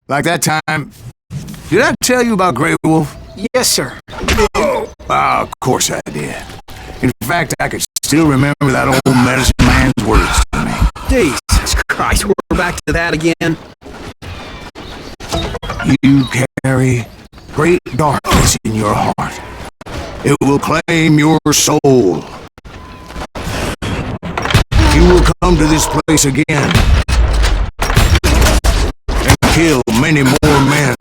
Like that time... Did I tell you about Grey Wolf? Yes, sir. Of course I did. In fact, I could still remember that old medicine man's words to me. Jesus Christ, we're back to that again. You carry great darkness in your heart. It will claim your soul. You will come to this place again and kill many more men.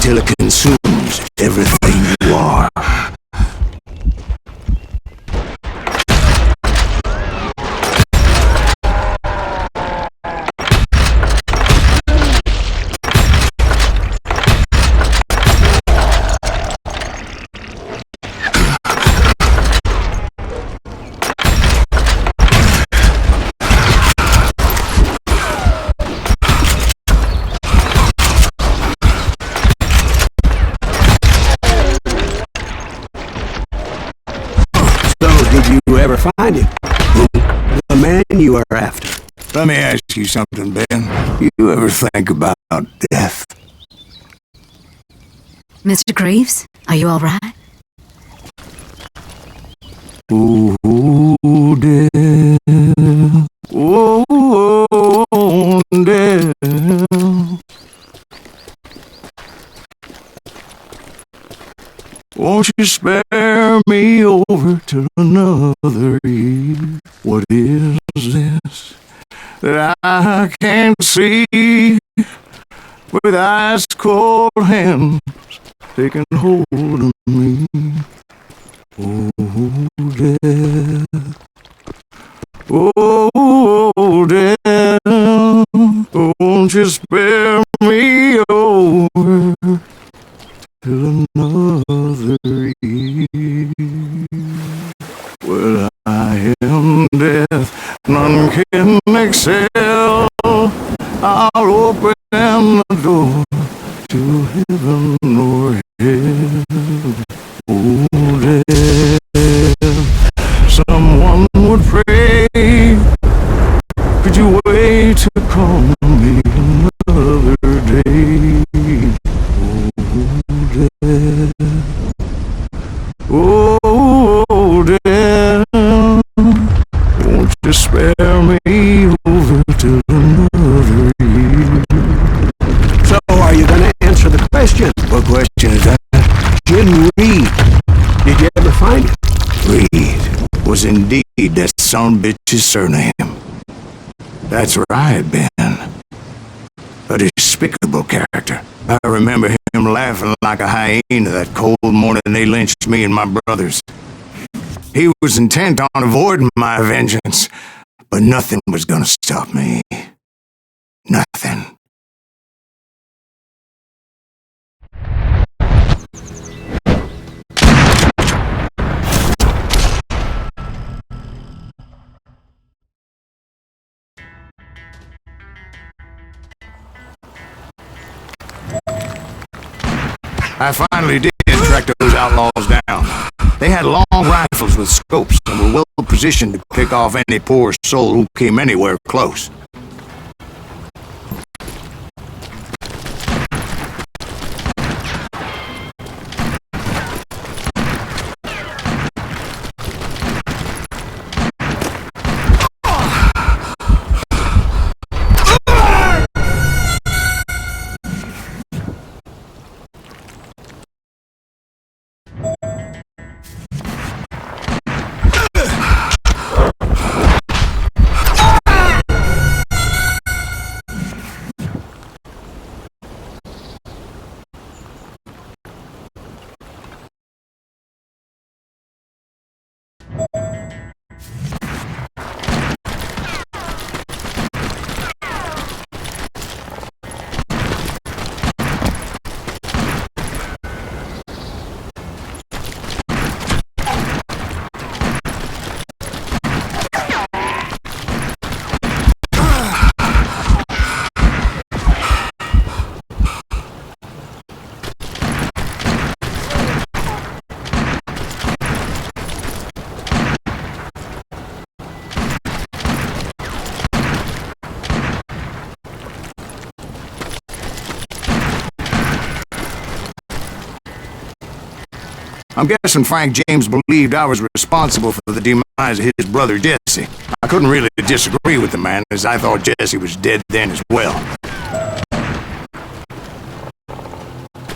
Until it consumes everything you are. Did you ever find him? The man you are after. Let me ask you something, Ben. You ever think about death? Mr. Greaves, are you all right? Ooh, death. Oh, death. Won't you spare me over till another year? What is this that I can't see? With ice cold hands taking hold of me. Oh, death. Oh, death. Won't you spare me over till another year? Well, I am death, none can excel. I'll open the door to heaven or hell. Oh, death, someone would pray. Could you wait to call me another day? Oh, death, won't you spare me over till another year? So, are you going to answer the question? What question is that? Jim Reed. Did you ever find him? Reed was indeed that son-bitch's surname. That's right, Ben. A despicable character. I remember him laughing like a hyena that cold morning they lynched me and my brothers. He was intent on avoiding my vengeance, but nothing was gonna stop me. Nothing. I finally did track those outlaws down. They had long rifles with scopes and were well positioned to pick off any poor soul who came anywhere close. I'm guessing Frank James believed I was responsible for the demise of his brother Jesse. I couldn't really disagree with the man, as I thought Jesse was dead then as well.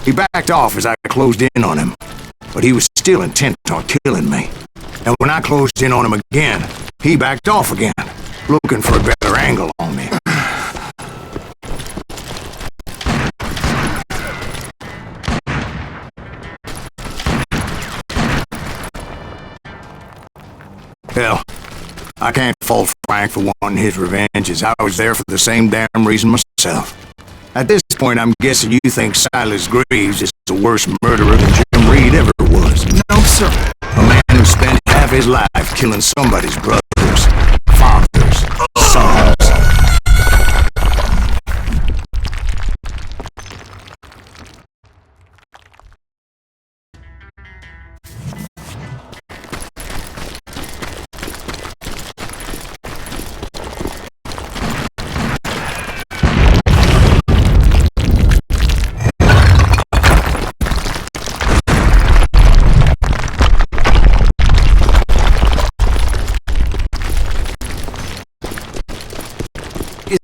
He backed off as I closed in on him, but he was still intent on killing me. And when I closed in on him again, he backed off again, looking for a better angle on me. Hell, I can't fault Frank for wanting his revenge, as I was there for the same damn reason myself. At this point, I'm guessing you think Silas Graves is a worse murderer than Jim Reed ever was. No, sir. A man who spent half his life killing somebody's brothers, fathers, sons.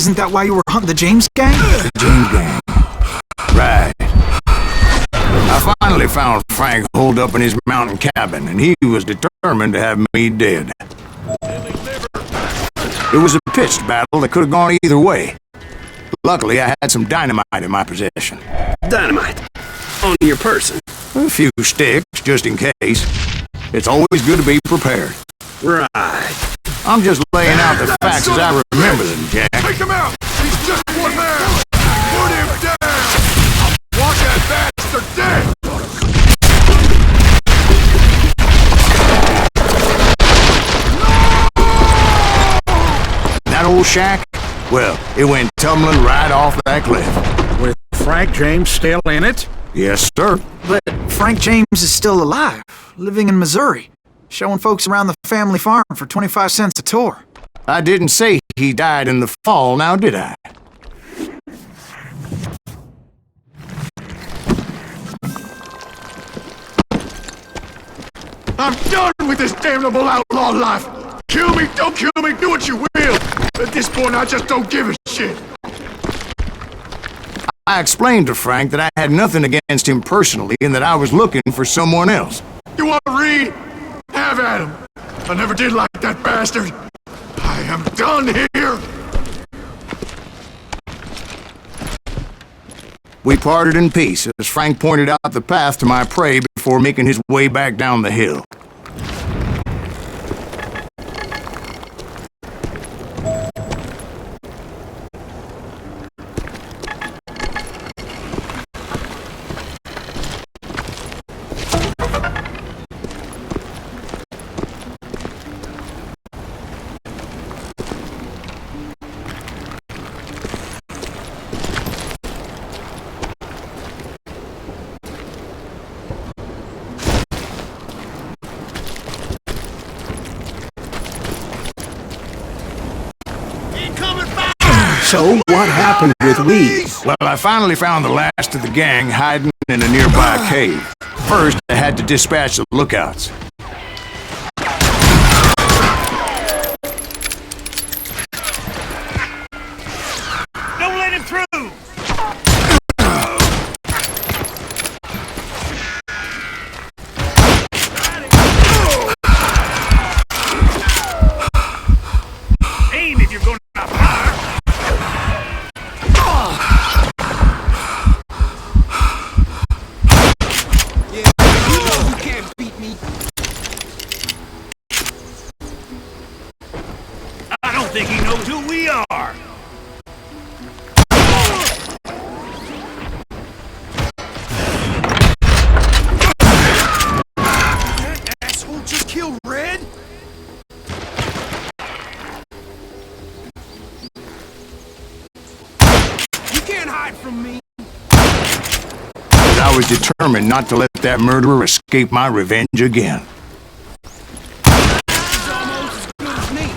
Isn't that why you were hunting the James gang? The James gang. Right. I finally found Frank holed up in his mountain cabin, and he was determined to have me dead. It was a pitched battle that could have gone either way. Luckily, I had some dynamite in my possession. Dynamite? On your person? A few sticks, just in case. It's always good to be prepared. Right. I'm just laying out the facts as I remember them, Jack. Take him out! He's just one man! Put him down! Want that bastard dead! That old shack? Well, it went tumbling right off that cliff. With Frank James still in it? Yes, sir. But Frank James is still alive, living in Missouri, showing folks around the family farm for 25 cents a tour. I didn't say he died in the fall, now did I? I'm done with this damnable outlaw life! Kill me, don't kill me, do what you will! At this point, I just don't give a shit! I explained to Frank that I had nothing against him personally and that I was looking for someone else. You want to read? Have at him! I never did like that bastard! I am done here! We parted in peace as Frank pointed out the path to my prey before making his way back down the hill. So, what happened with Weed? Well, I finally found the last of the gang hiding in a nearby cave. First, I had to dispatch the lookouts. Don't let him through! Aim if you're gonna fire! I don't think he knows who we are! That asshole just killed Red? You can't hide from me! But I was determined not to let that murderer escape my revenge again. He's almost as good as me!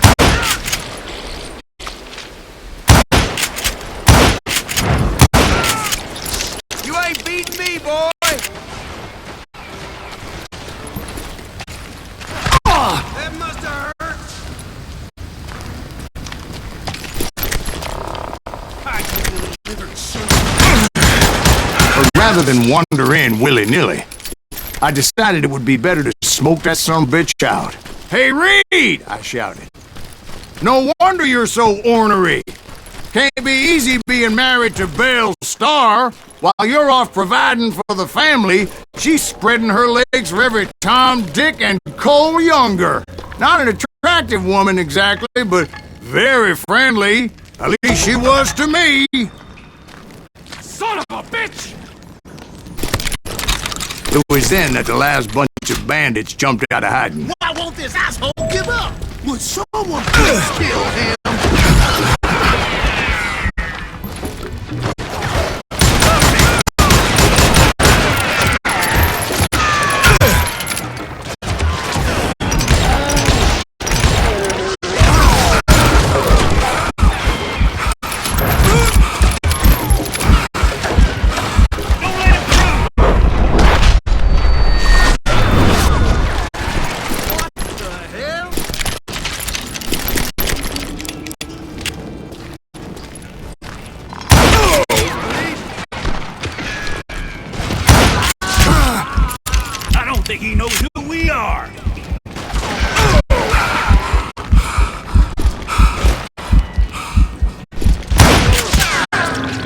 You ain't beating me, boy! That must have hurt! I delivered But rather than wander in willy-nilly, I decided it would be better to smoke that son of a bitch out. "Hey, Reed!" I shouted. "No wonder you're so ornery. Can't be easy being married to Belle Starr. While you're off providing for the family, she's spreading her legs for every Tom, Dick, and Cole Younger. Not an attractive woman exactly, but very friendly. At least she was to me." son of a bitch! It was then that the last bunch of bandits jumped out of hiding. Why won't this asshole give up? Would someone please kill him? I don't think he knows who we are.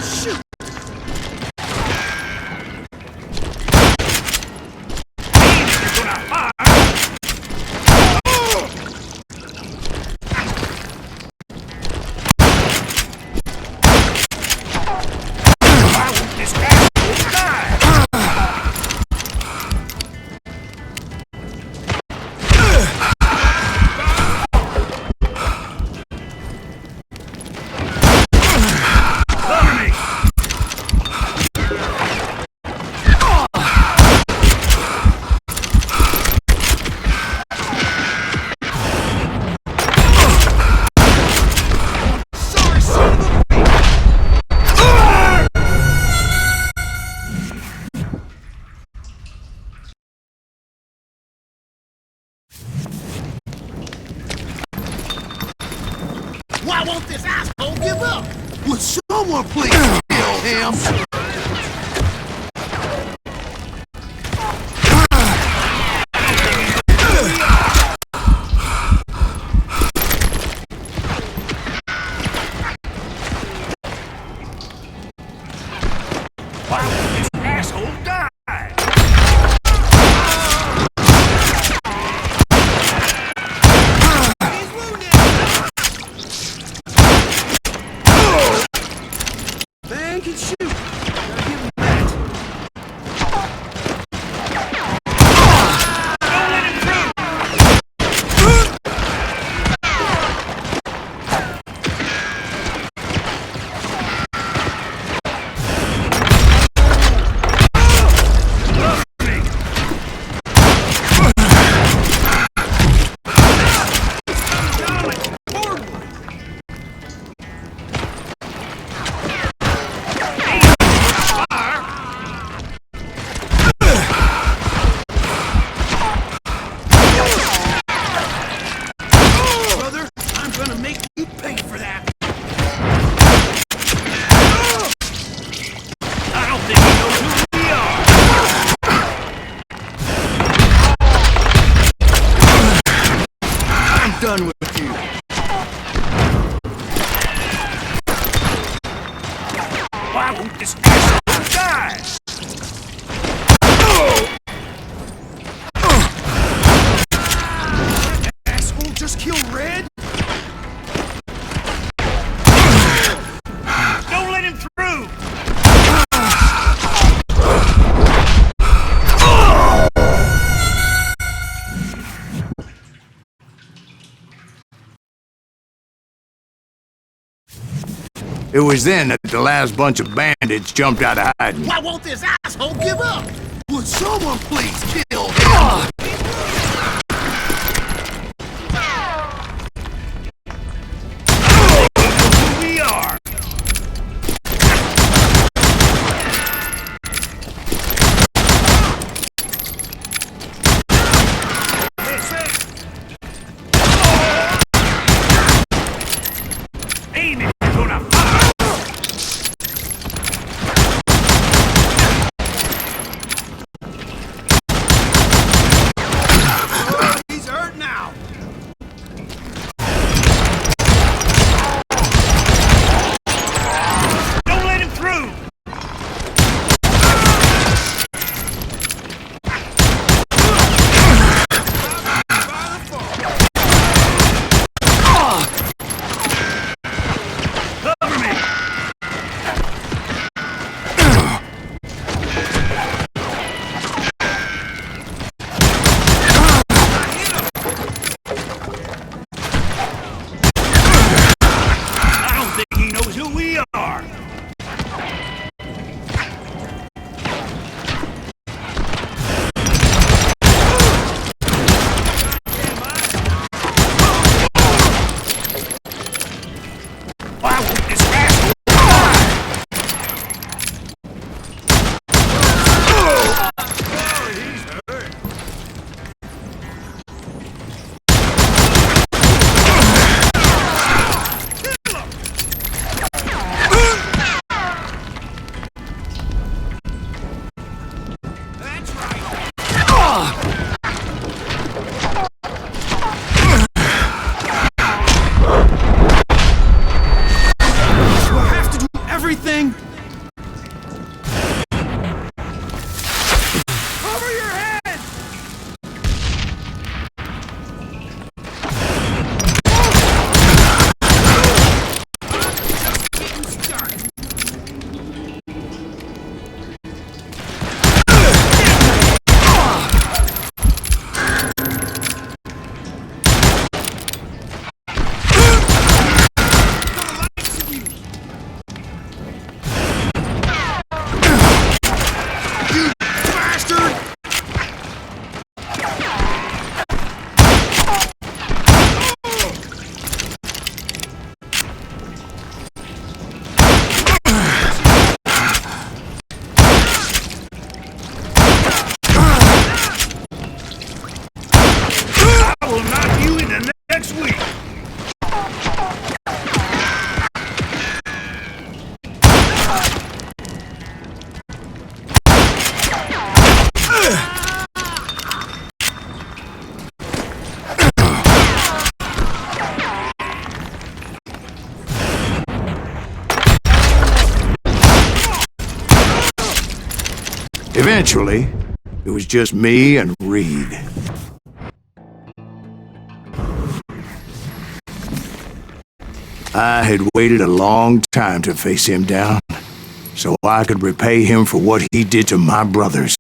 Shoot. You're gonna fire. Why won't this asshole die? Cover me! Sorry, son of a... Why won't this asshole give up? Would someone please kill him? Why won't this asshole die? He's wounded! Man can shoot! done with you. Why won't this asshole die? Asshole just killed Red? Don't let him through! It was then that the last bunch of bandits jumped out of hiding. Why won't this asshole give up? Would someone please kill him? Who we are! Aim it, you're gonna fire! He's hurt now. Don't let him through! Cover me! I don't think he knows who we are! Why won't this asshole Do I have to do everything? Cover your head! Just getting started. Bastard! I will knock you in the next week! Eventually, it was just me and Reed. I had waited a long time to face him down, so I could repay him for what he did to my brothers.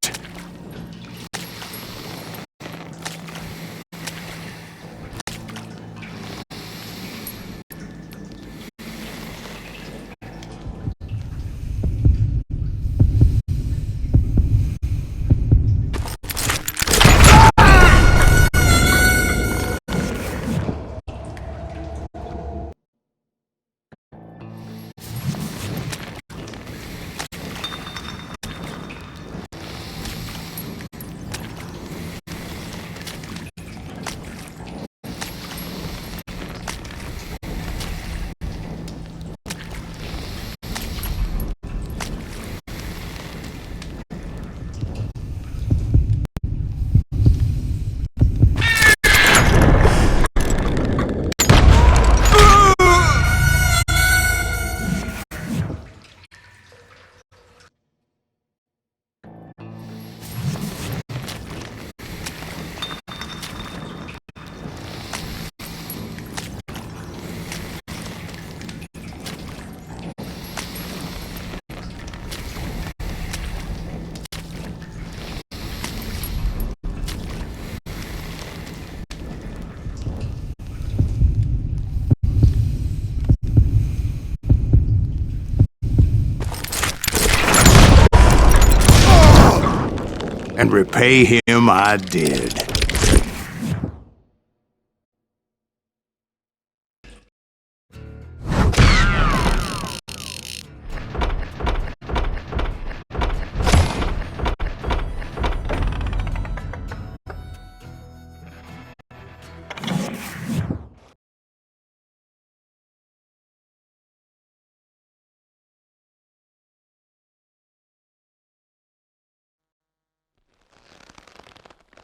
and repay him I did.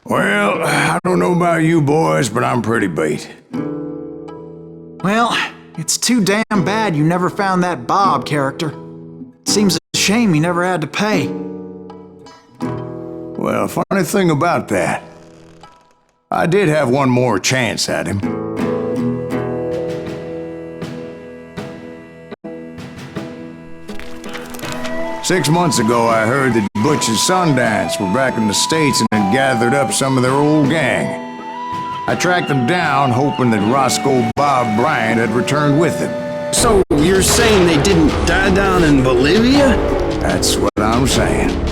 Well, I don't know about you boys, but I'm pretty beat. Well, it's too damn bad you never found that Bob character. Seems a shame he never had to pay. Well, funny thing about that, I did have one more chance at him. Six months ago, I heard that Butch's Sundance were back in the States and had gathered up some of their old gang. I tracked them down, hoping that Roscoe Bob Bryant had returned with them. So, you're saying they didn't die down in Bolivia? That's what I'm saying.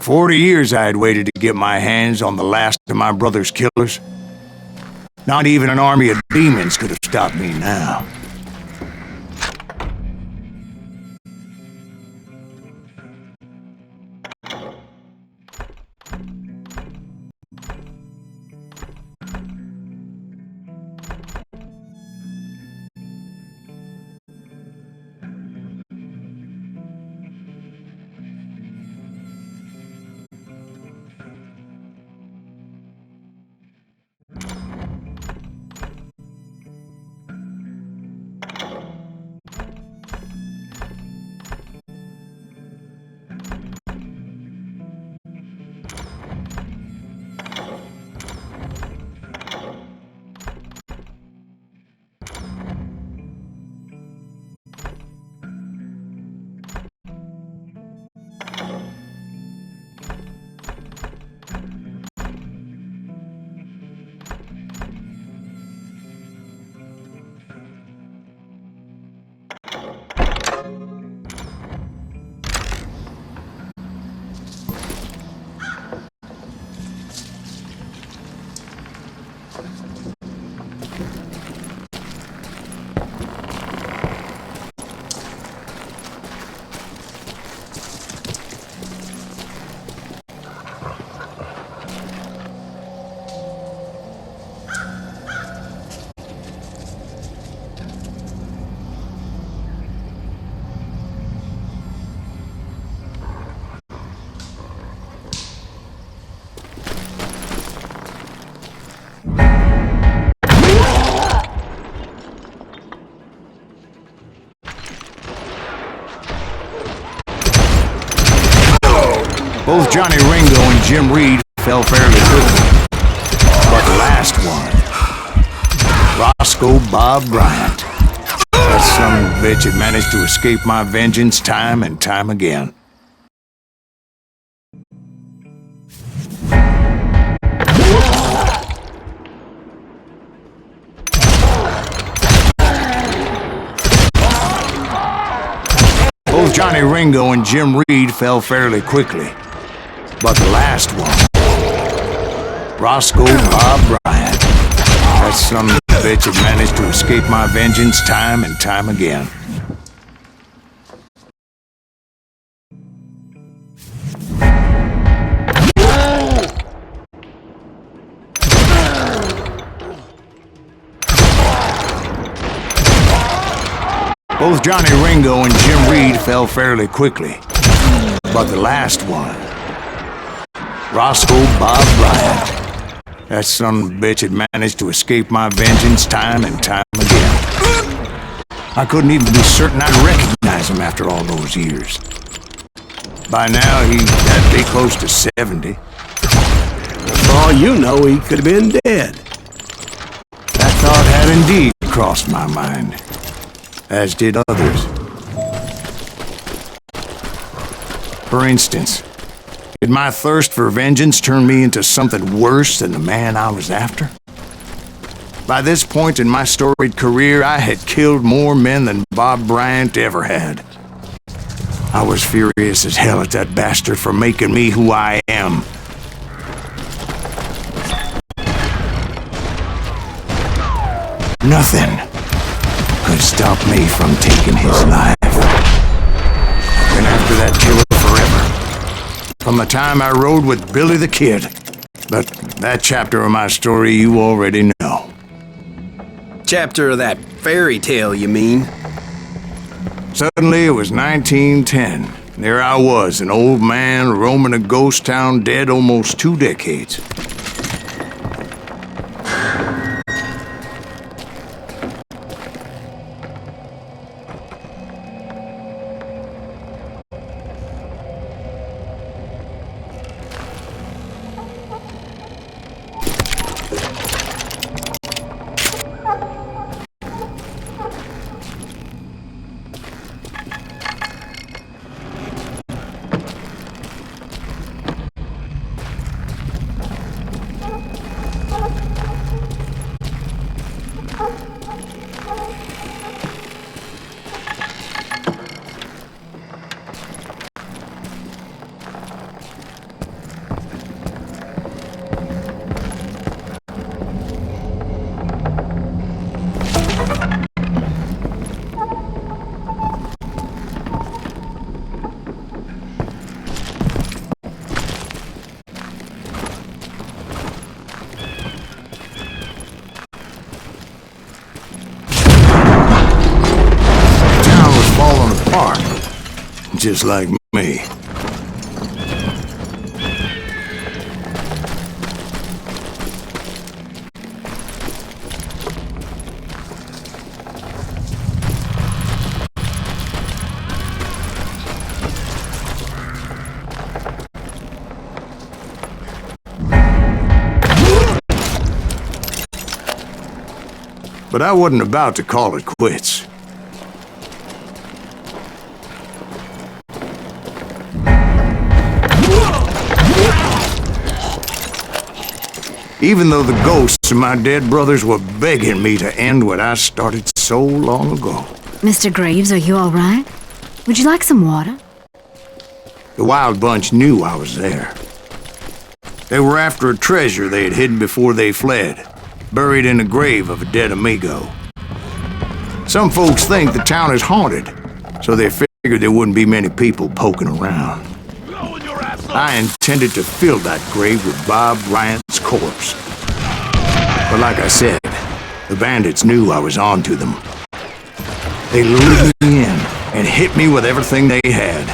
"40 years I had waited to get my hands on the last of my brother's killers. Not even an army of demons could have stopped me now. Both Johnny Ringo and Jim Reed fell fairly quickly. But the last one, Roscoe Bob Bryant. That son of a bitch had managed to escape my vengeance time and time again. Both Johnny Ringo and Jim Reed fell fairly quickly. But the last one, Roscoe Bob Bryant. That son of a bitch had managed to escape my vengeance time and time again. Both Johnny Ringo and Jim Reed fell fairly quickly. But the last one, Roscoe Bob Bryant. That son of a bitch had managed to escape my vengeance time and time again. I couldn't even be certain I'd recognize him after all those years. By now, he had to be close to 70. For all you know, he could have been dead. That thought had indeed crossed my mind, as did others. For instance, did my thirst for vengeance turn me into something worse than the man I was after? By this point in my storied career, I had killed more men than Bob Bryant ever had. I was furious as hell at that bastard for making me who I am. Nothing could stop me from taking his life. And after that killer forever. From the time I rode with Billy the Kid. But that chapter of my story you already know. Chapter of that fairy tale, you mean? Suddenly it was 1910. There I was, an old man roaming a ghost town dead almost 2 decades. Just like me. But I wasn't about to call it quits. Even though the ghosts of my dead brothers were begging me to end what I started so long ago. Mr. Graves, are you all right? Would you like some water? The Wild Bunch knew I was there. They were after a treasure they had hidden before they fled, buried in the grave of a dead amigo. Some folks think the town is haunted, so they figured there wouldn't be many people poking around. I intended to fill that grave with Bob Bryant's corpse. But like I said, the bandits knew I was on to them. They lured me in and hit me with everything they had.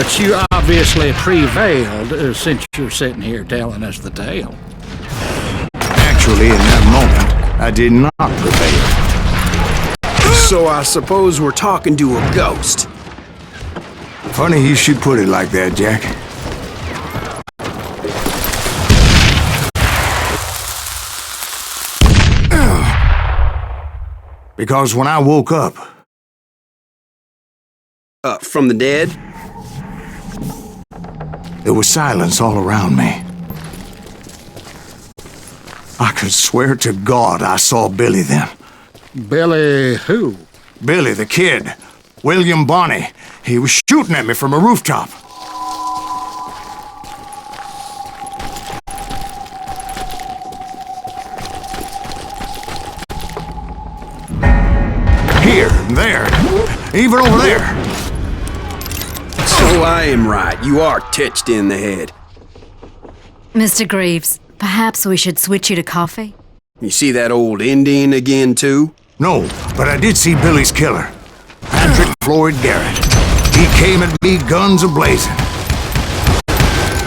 But you obviously prevailed since you're sitting here telling us the tale. Actually, in that moment, I did not prevail. So I suppose we're talking to a ghost. Funny you should put it like that, Jack. Because when I woke up... From the dead? There was silence all around me. I could swear to God I saw Billy then. Billy who? Billy, the kid. William Bonney. He was shooting at me from a rooftop. Here, there, even over there. So I am right. You are touched in the head. Mr. Greaves, perhaps we should switch you to coffee? You see that old Indian again, too? No, but I did see Billy's killer. Patrick Floyd Garrett. He came at me guns a-blazing.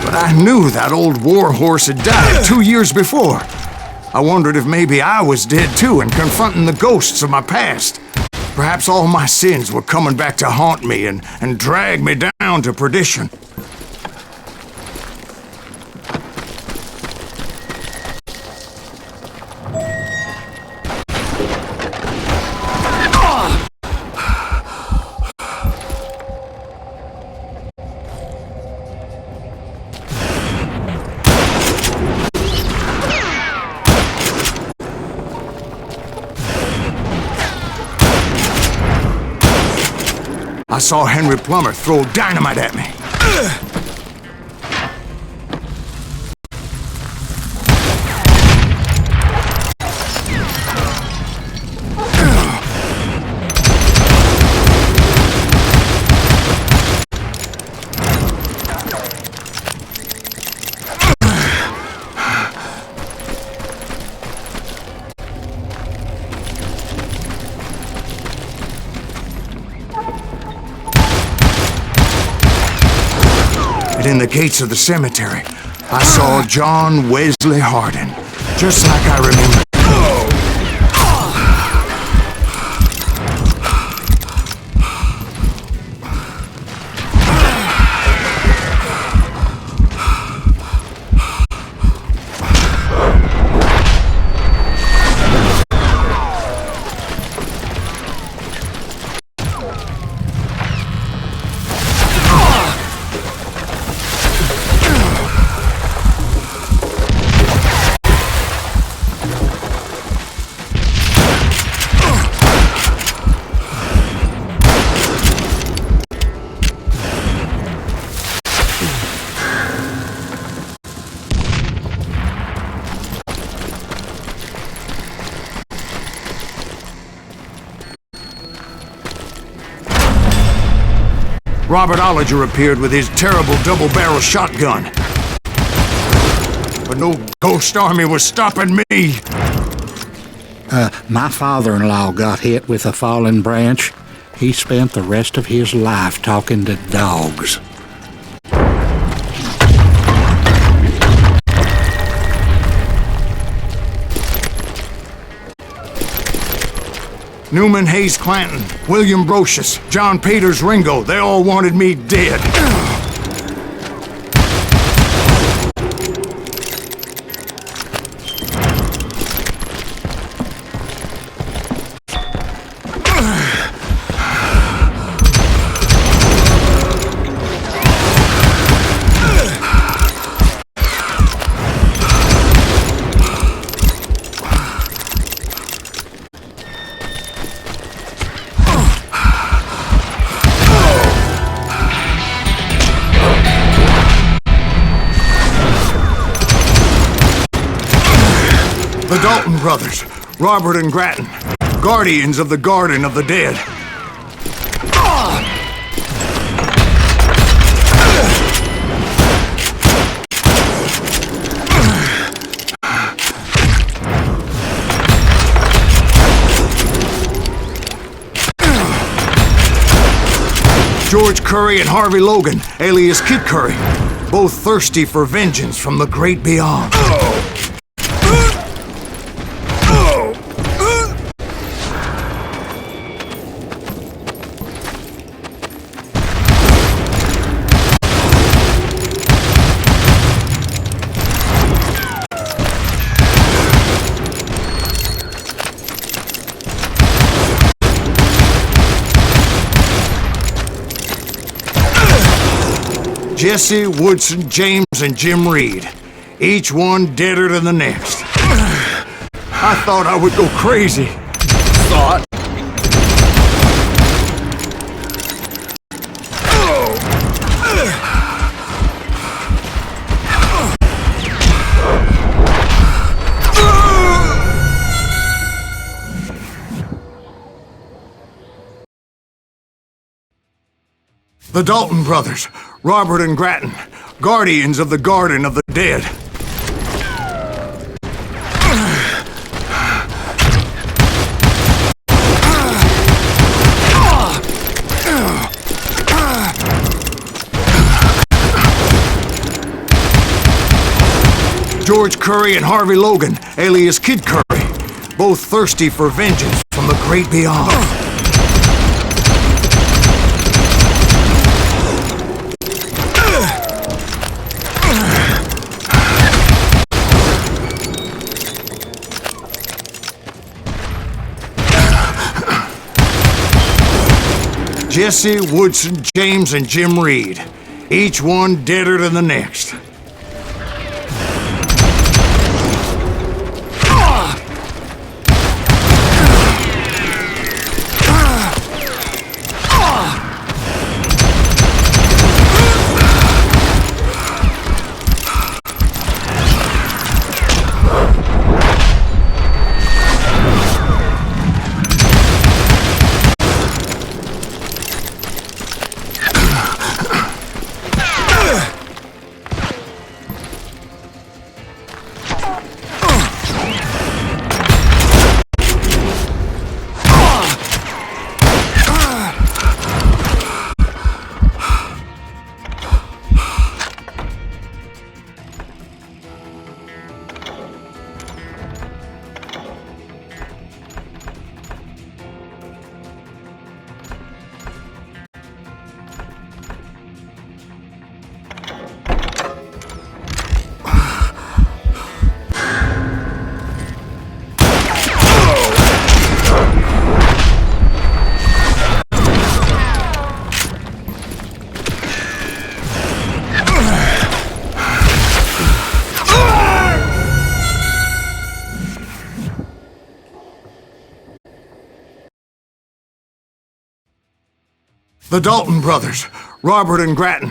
But I knew that old war horse had died 2 years before. I wondered if maybe I was dead too and confronting the ghosts of my past. Perhaps all my sins were coming back to haunt me and drag me down to perdition. I saw Henry Plummer throw dynamite at me. In the gates of the cemetery, I saw John Wesley Hardin, just like I remember. Robert Ollinger appeared with his terrible double-barrel shotgun. But no ghost army was stopping me. My father-in-law got hit with a fallen branch. He spent the rest of his life talking to dogs. Newman Hayes Clanton, William Brocious, John Peters Ringo, they all wanted me dead. The Dalton brothers, Robert and Grattan, guardians of the Garden of the Dead. George Curry and Harvey Logan, alias Kid Curry, both thirsty for vengeance from the great beyond. Jesse, Woodson, James, and Jim Reed. Each one deader than the next. I thought I would go crazy. Thought. The Dalton brothers, Robert and Grattan, guardians of the Garden of the Dead. George Curry and Harvey Logan, alias Kid Curry, both thirsty for vengeance from the great beyond. Jesse, Woodson, James, and Jim Reed. Each one deader than the next. The Dalton brothers, Robert and Grattan,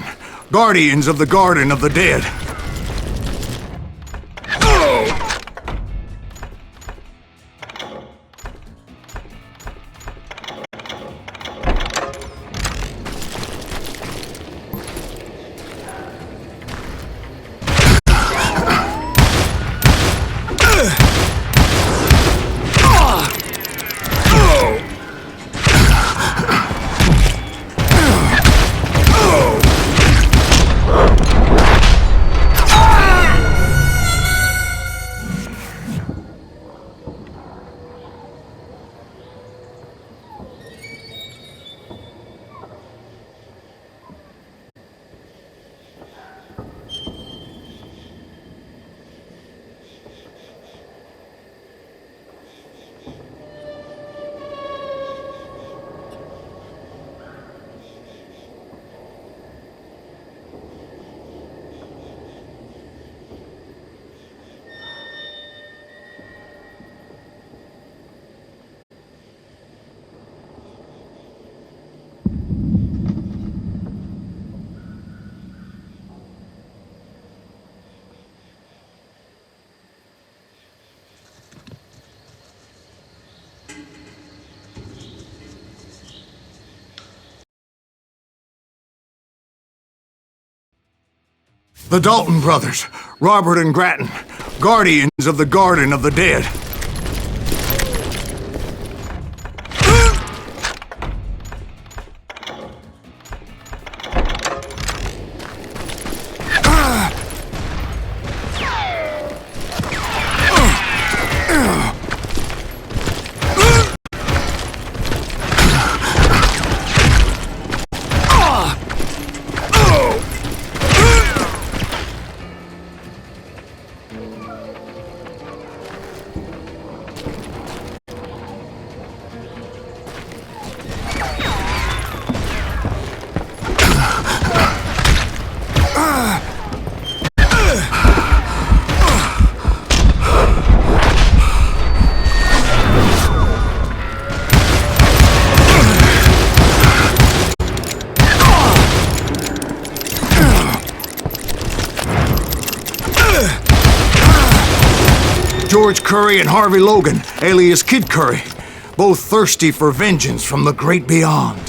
guardians of the Garden of the Dead. The Dalton brothers, Robert and Grattan, guardians of the Garden of the Dead. George Curry and Harvey Logan, alias Kid Curry, both thirsty for vengeance from the great beyond.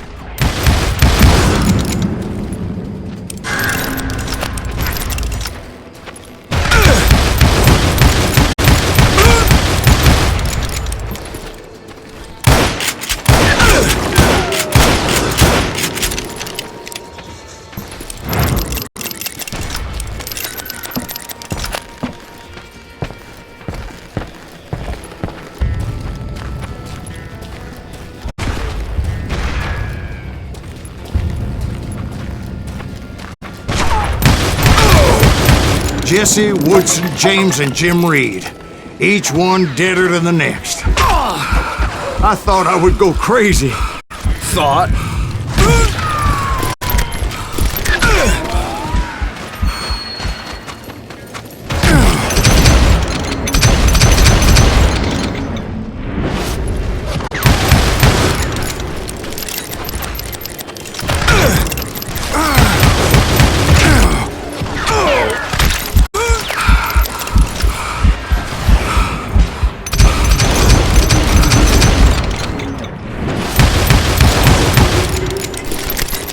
Jesse, Woodson, James, and Jim Reed. Each one deader than the next. I thought I would go crazy. Thought?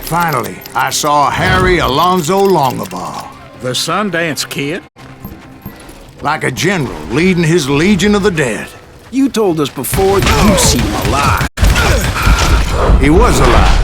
Finally, I saw Harry Alonzo Longabaugh. The Sundance Kid? Like a general leading his legion of the dead. You told us before that you see him alive. He was alive.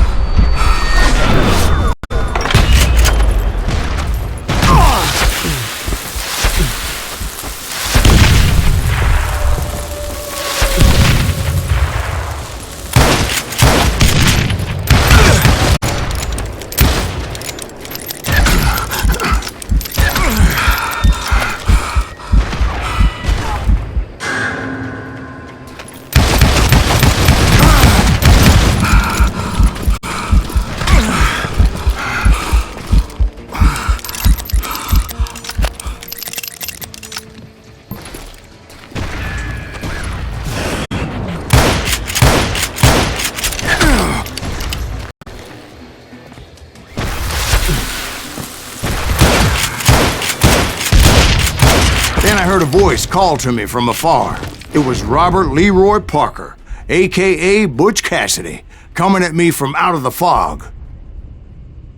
Then I heard a voice call to me from afar. It was Robert Leroy Parker, a.k.a. Butch Cassidy, coming at me from out of the fog.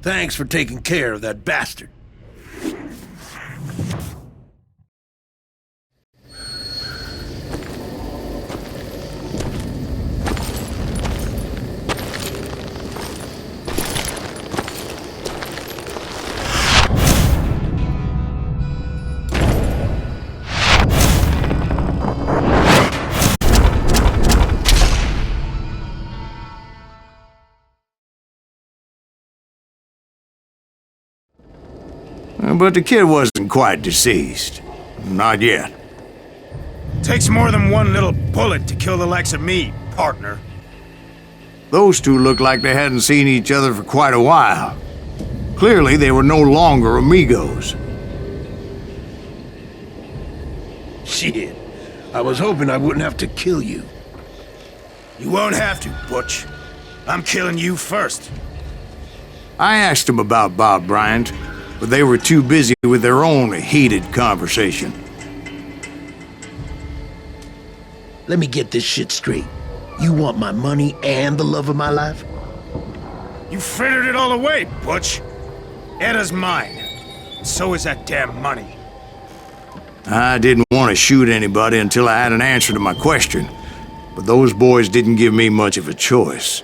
Thanks for taking care of that bastard. But the kid wasn't quite deceased. Not yet. Takes more than one little bullet to kill the likes of me, partner. Those two looked like they hadn't seen each other for quite a while. Clearly, they were no longer amigos. Shit. I was hoping I wouldn't have to kill you. You won't have to, Butch. I'm killing you first. I asked them about Bob Bryant, but they were too busy with their own heated conversation. Let me get this shit straight. You want my money and the love of my life? You frittered it all away, Butch. Eda's mine. So is that damn money. I didn't want to shoot anybody until I had an answer to my question, but those boys didn't give me much of a choice.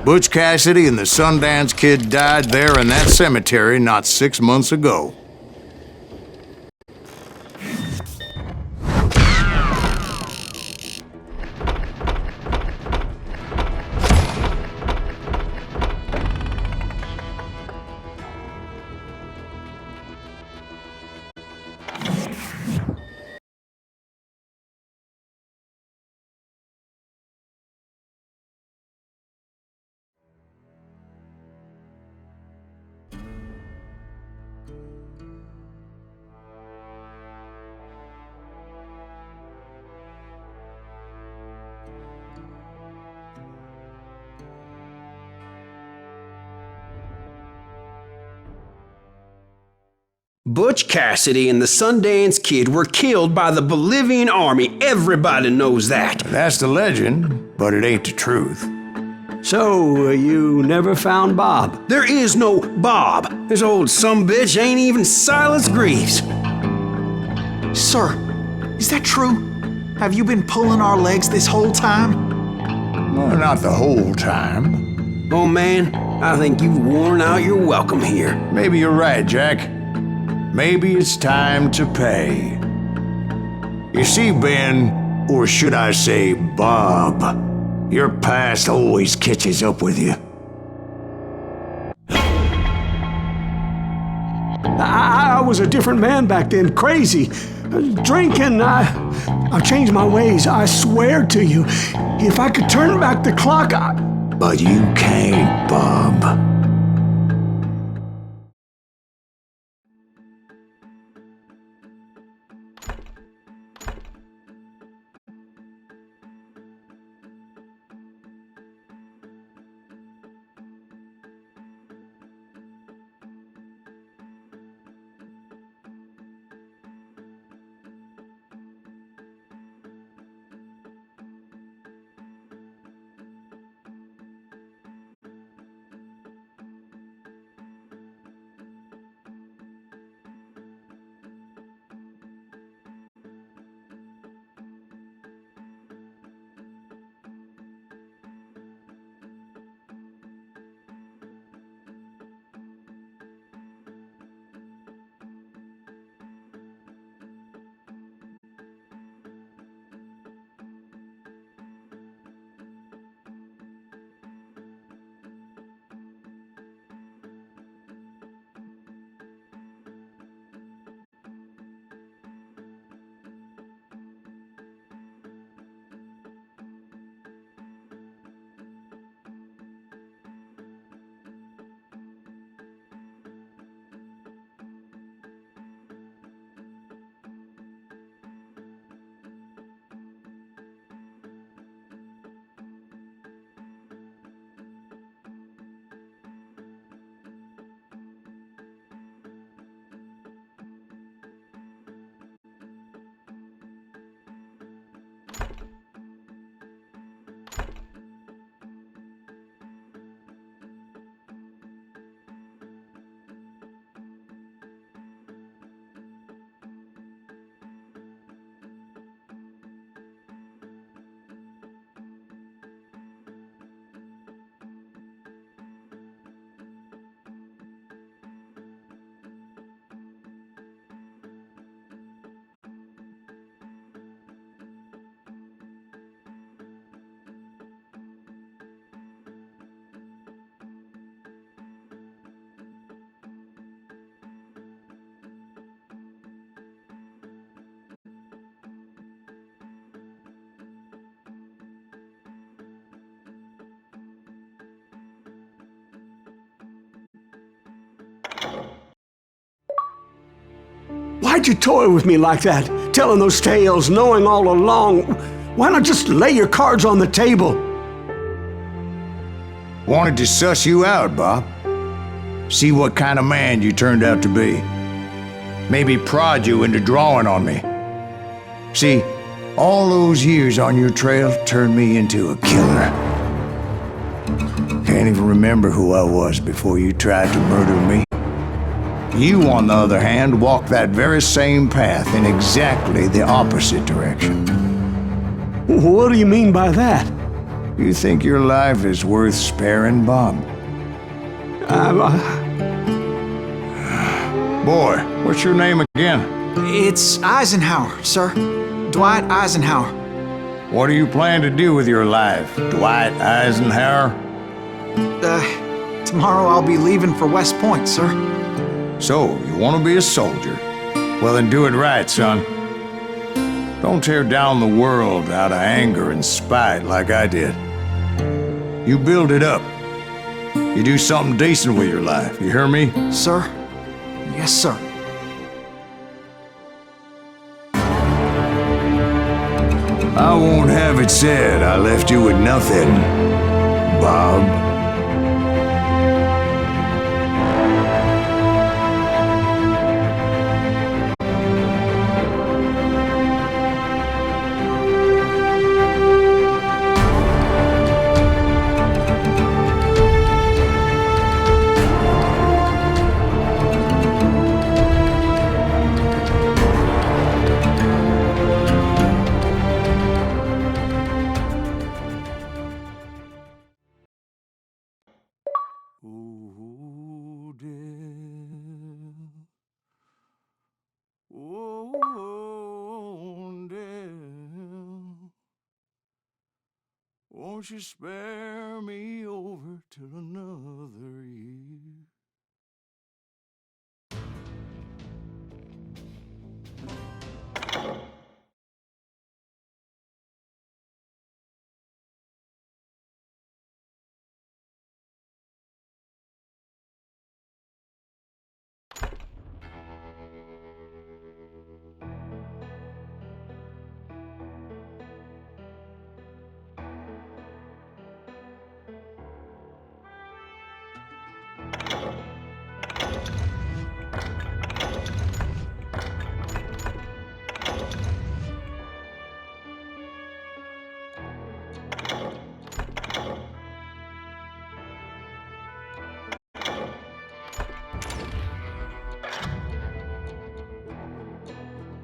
Butch Cassidy and the Sundance Kid died there in that cemetery not 6 months ago. Butch Cassidy and the Sundance Kid were killed by the Bolivian army. Everybody knows that. That's the legend, but it ain't the truth. So, you never found Bob? There is no Bob. This old sumbitch ain't even Silas Greaves. Sir, is that true? Have you been pulling our legs this whole time? Well, not the whole time. Oh man, I think you've worn out your welcome here. Maybe you're right, Jack. Maybe it's time to pay. You see, Ben, or should I say Bob, your past always catches up with you. I was a different man back then, crazy. Drinking, I've changed my ways, I swear to you. If I could turn back the clock, But you can't, Bob. Why'd you toy with me like that? Telling those tales, knowing all along. Why not just lay your cards on the table? Wanted to suss you out, Bob. See what kind of man you turned out to be. Maybe prod you into drawing on me. See, all those years on your trail turned me into a killer. Can't even remember who I was before you tried to murder me. You, on the other hand, walked that very same path in exactly the opposite direction. What do you mean by that? You think your life is worth sparing, Bob? Boy, what's your name again? It's Eisenhower, sir. Dwight Eisenhower. What do you plan to do with your life, Dwight Eisenhower? Tomorrow I'll be leaving for West Point, sir. So, you want to be a soldier? Well, then do it right, son. Don't tear down the world out of anger and spite like I did. You build it up. You do something decent with your life, you hear me? Sir? Yes, sir. I won't have it said I left you with nothing, Bob. Oh, dear. Oh, dear. Won't you spare me over till another year?